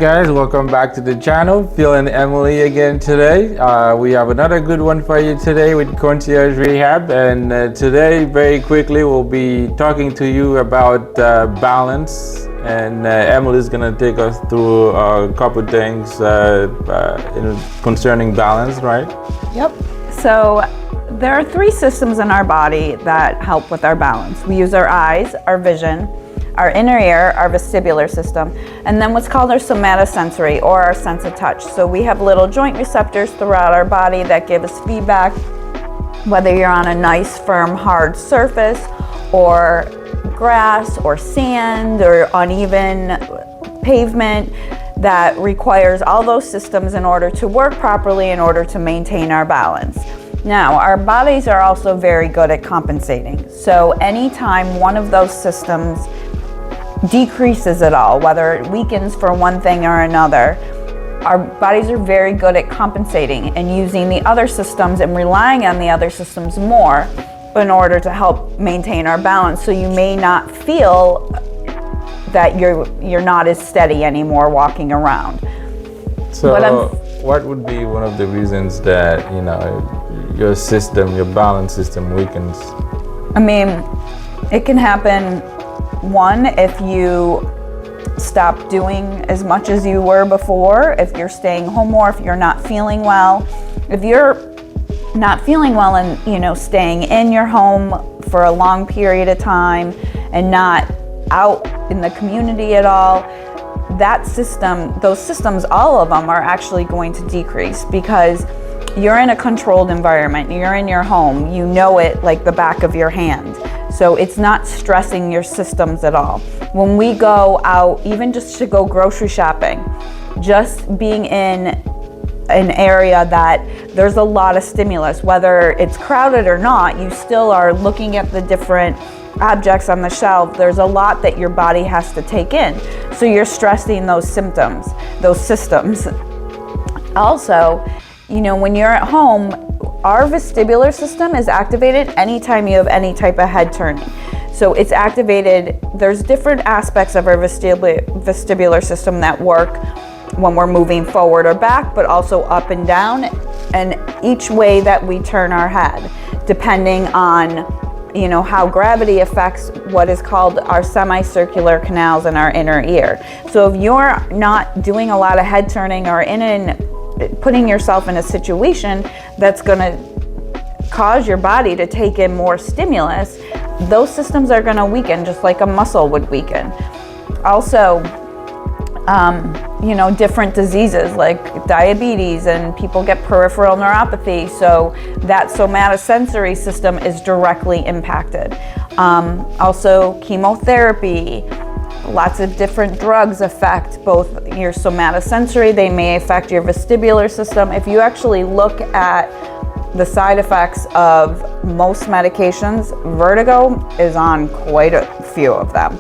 Guys, welcome back to the channel. Phil and Emily again today. We have another good one for you today with Concierge Rehab, and today very quickly we'll be talking to you about balance, and Emily's gonna take us through a couple things concerning balance, right? Yep. So there are three systems in our body that help with our balance. We use our eyes, our vision, our inner ear, our vestibular system, and then what's called our somatosensory, or our sense of touch. So we have little joint receptors throughout our body that give us feedback, whether you're on a nice, firm, hard surface, or grass, or sand, or uneven pavement, that requires all those systems in order to work properly, in order to maintain our balance. Now, our bodies are also very good at compensating. So anytime one of those systems decreases at all, whether it weakens for one thing or another, our bodies are very good at compensating and using the other systems and relying on the other systems more in order to help maintain our balance. So you may not feel that you're not as steady anymore walking around. So what would be one of the reasons that your system, your balance system weakens? I mean, it can happen, one, if you stop doing as much as you were before, if you're staying home more, if you're not feeling well. If you're not feeling well and staying in your home for a long period of time and not out in the community at all, that system, those systems, all of them are actually going to decrease because you're in a controlled environment. You're in your home. You know it like the back of your hand. So it's not stressing your systems at all. When we go out, even just to go grocery shopping, just being in an area that there's a lot of stimulus, whether it's crowded or not, you still are looking at the different objects on the shelf. There's a lot that your body has to take in. So you're stressing those symptoms, those systems. Also, when you're at home, our vestibular system is activated anytime you have any type of head turning. So it's activated. There's different aspects of our vestibular system that work when we're moving forward or back, but also up and down, and each way that we turn our head, depending on how gravity affects what is called our semicircular canals in our inner ear. So if you're not doing a lot of head turning or putting yourself in a situation that's going to cause your body to take in more stimulus, those systems are going to weaken just like a muscle would weaken. Also, different diseases like diabetes, and people get peripheral neuropathy, so that somatosensory system is directly impacted. Also, chemotherapy, lots of different drugs affect both your somatosensory, they may affect your vestibular system. If you actually look at the side effects of most medications, vertigo is on quite a few of them.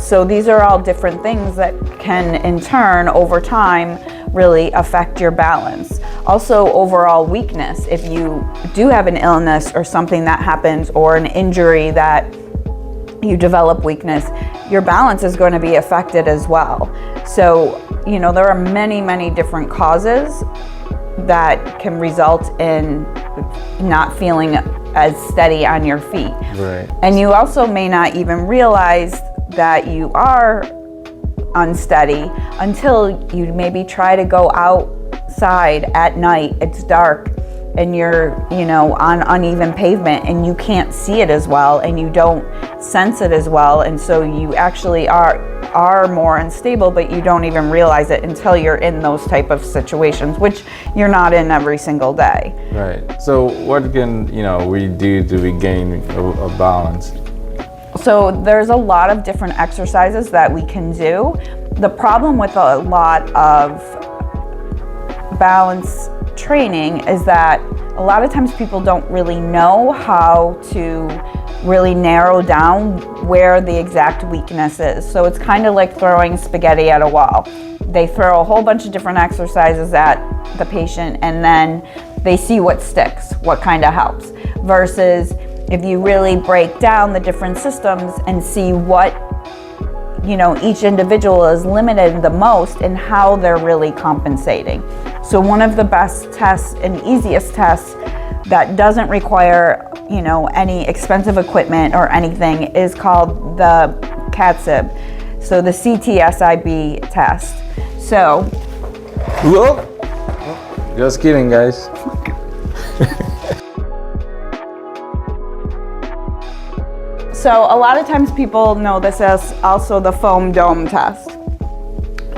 So these are all different things that can in turn over time really affect your balance. Also, overall weakness. If you do have an illness or something that happens, or an injury that you develop weakness, your balance is going to be affected as well. So, there are many, many different causes that can result in not feeling as steady on your feet. Right. And you also may not even realize that you are unsteady until you maybe try to go outside at night. It's dark and you're, on uneven pavement and you can't see it as well and you don't sense it as well. And so you actually are more unstable, but you don't even realize it until you're in those type of situations, which you're not in every single day. Right. So what can, we do to regain a balance? So there's a lot of different exercises that we can do. The problem with a lot of balance training is that a lot of times people don't really know how to really narrow down where the exact weakness is. So it's kind of like throwing spaghetti at a wall. They throw a whole bunch of different exercises at the patient and then they see what sticks, what kind of helps. Versus if you really break down the different systems and see what each individual is limited the most in how they're really compensating. So one of the best tests and easiest tests that doesn't require, any expensive equipment or anything is called the CATSIB. So the CTSIB test. So, Whoa! Just kidding, guys. So a lot of times people know this as also the foam dome test.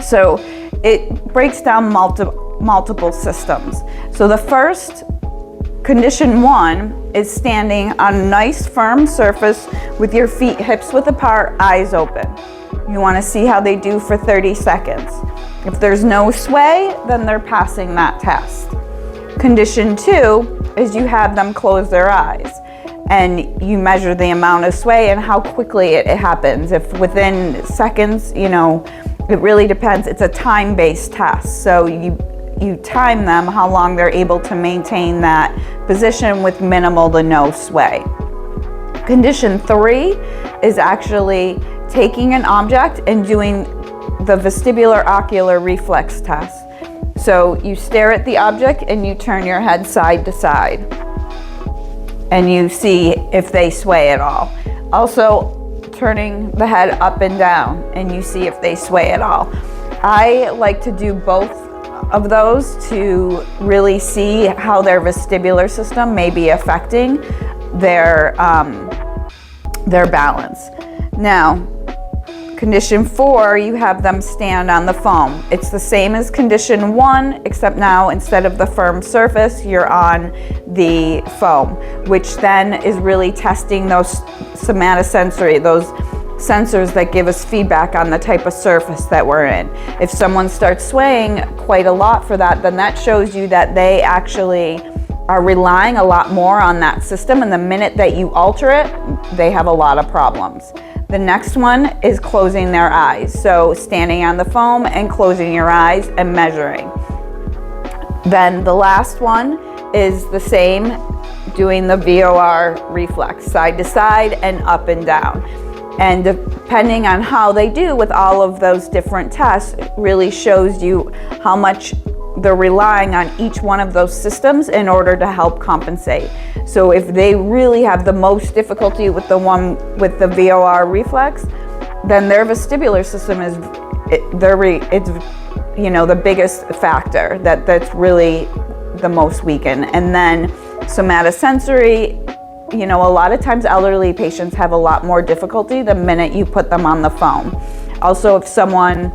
So it breaks down multiple systems. So the first, condition 1, is standing on a nice firm surface with your feet hips width apart, eyes open. You want to see how they do for 30 seconds. If there's no sway, then they're passing that test. Condition 2 is you have them close their eyes and you measure the amount of sway and how quickly it happens. If within seconds, it really depends. It's a time-based test. So you time them how long they're able to maintain that position with minimal to no sway. Condition 3 is actually taking an object and doing the vestibular ocular reflex test. So you stare at the object and you turn your head side to side and you see if they sway at all. Also turning the head up and down and you see if they sway at all. I like to do both of those to really see how their vestibular system may be affecting their balance. Now, condition 4, you have them stand on the foam. It's the same as condition 1, except now instead of the firm surface, you're on the foam, which then is really testing those somatosensory, those sensors that give us feedback on the type of surface that we're in. If someone starts swaying quite a lot for that, then that shows you that they actually are relying a lot more on that system, and the minute that you alter it, they have a lot of problems. The next one is closing their eyes. So standing on the foam and closing your eyes and measuring. Then the last one is the same, doing the VOR reflex, side to side and up and down. And depending on how they do with all of those different tests, it really shows you how much they're relying on each one of those systems in order to help compensate. So if they really have the most difficulty with the one with the VOR reflex, then their vestibular system is the biggest factor that's really the most weakened. And then somatosensory, a lot of times elderly patients have a lot more difficulty the minute you put them on the foam. Also, if someone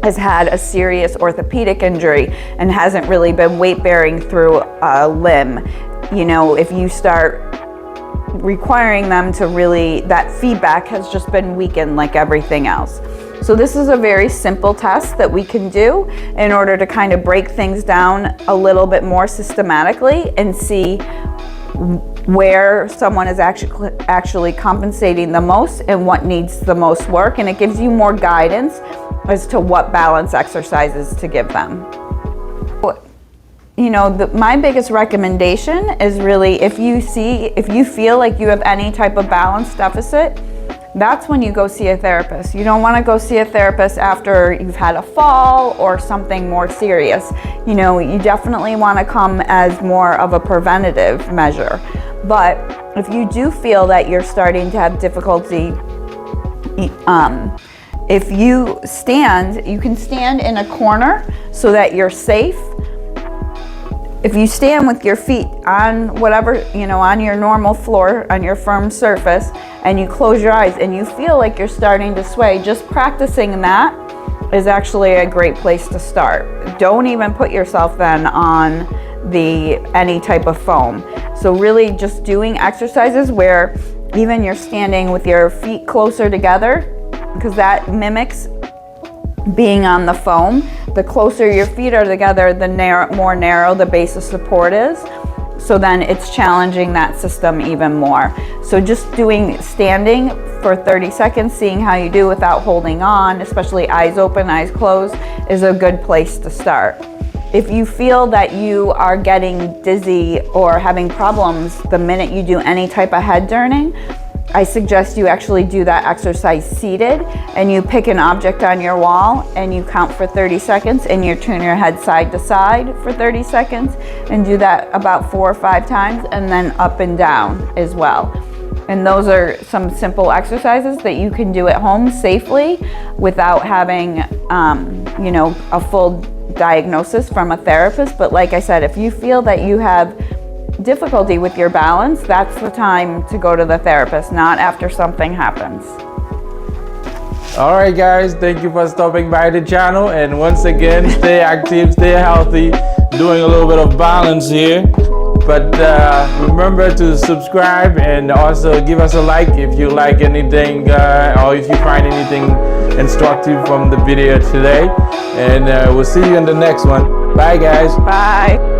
has had a serious orthopedic injury and hasn't really been weight bearing through a limb, if you start requiring them to really, that feedback has just been weakened like everything else. So this is a very simple test that we can do in order to kind of break things down a little bit more systematically and see where someone is actually compensating the most and what needs the most work, and it gives you more guidance as to what balance exercises to give them. My biggest recommendation is really if you feel like you have any type of balance deficit, that's when you go see a therapist. You don't want to go see a therapist after you've had a fall or something more serious. You definitely want to come as more of a preventative measure. But if you do feel that you're starting to have difficulty, if you stand, you can stand in a corner so that you're safe. If you stand with your feet on whatever, on your normal floor, on your firm surface, and you close your eyes and you feel like you're starting to sway, just practicing that is actually a great place to start. Don't even put yourself then on any type of foam. So really just doing exercises where even you're standing with your feet closer together, because that mimics being on the foam. The closer your feet are together, the more narrow the base of support is. So then it's challenging that system even more. So just standing for 30 seconds, seeing how you do without holding on, especially eyes open, eyes closed, is a good place to start. If you feel that you are getting dizzy or having problems the minute you do any type of head turning, I suggest you actually do that exercise seated, and you pick an object on your wall and you count for 30 seconds and you turn your head side to side for 30 seconds and do that about 4 or 5 times, and then up and down as well. And those are some simple exercises that you can do at home safely without having, you know, a full diagnosis from a therapist. But like I said, if you feel that you have difficulty with your balance, that's the time to go to the therapist, not after something happens. All right, guys, thank you for stopping by the channel. And once again, stay active, stay healthy, doing a little bit of balance here. But remember to subscribe and also give us a like if you like anything or if you find anything instructive from the video today. And we'll see you in the next one. Bye, guys. Bye.